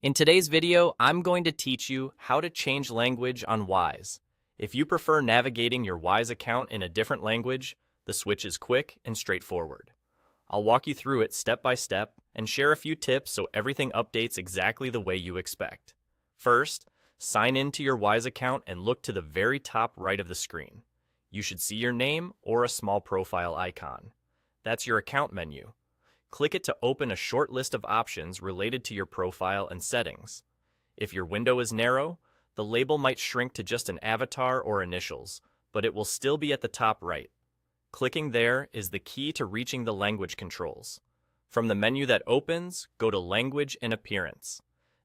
In today's video, I'm going to teach you how to change language on Wise. If you prefer navigating your Wise account in a different language, the switch is quick and straightforward. I'll walk you through it step by step and share a few tips so everything updates exactly the way you expect. First, sign into your Wise account and look to the very top right of the screen. You should see your name or a small profile icon. That's your account menu. Click it to open a short list of options related to your profile and settings. If your window is narrow, the label might shrink to just an avatar or initials, but it will still be at the top right. Clicking there is the key to reaching the language controls. From the menu that opens, go to Language and Appearance.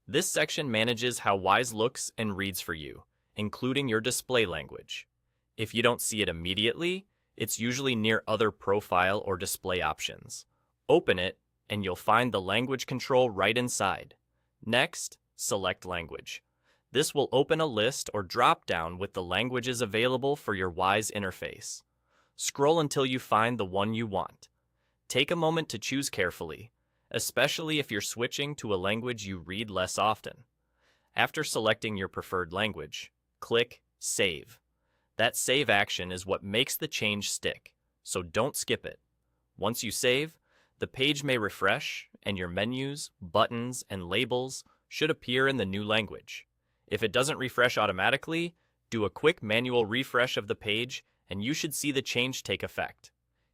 This section manages how Wise looks and reads for you, including your display language. If you don't see it immediately, it's usually near other profile or display options. Open it, and you'll find the language control right inside. Next, select language. This will open a list or drop-down with the languages available for your Wise interface. Scroll until you find the one you want. Take a moment to choose carefully, especially if you're switching to a language you read less often. After selecting your preferred language, click Save. That save action is what makes the change stick, so don't skip it. Once you save, the page may refresh, and your menus, buttons, and labels should appear in the new language. If it doesn't refresh automatically, do a quick manual refresh of the page, and you should see the change take effect.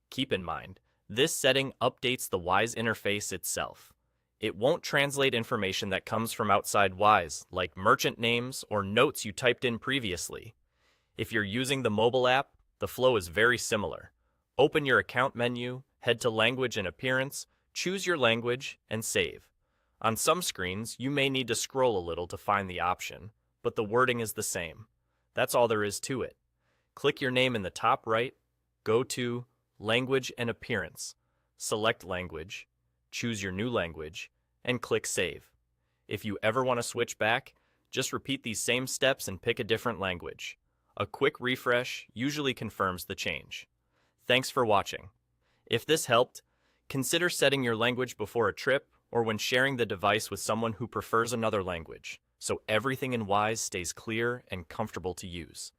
Keep in mind, this setting updates the Wise interface itself. It won't translate information that comes from outside Wise, like merchant names or notes you typed in previously. If you're using the mobile app, the flow is very similar. Open your account menu, head to Language and Appearance, choose your language, and save. On some screens, you may need to scroll a little to find the option, but the wording is the same. That's all there is to it. Click your name in the top right, go to Language and Appearance, select Language, choose your new language, and click Save. If you ever want to switch back, just repeat these same steps and pick a different language. A quick refresh usually confirms the change. Thanks for watching. If this helped, consider setting your language before a trip or when sharing the device with someone who prefers another language, so everything in Wise stays clear and comfortable to use.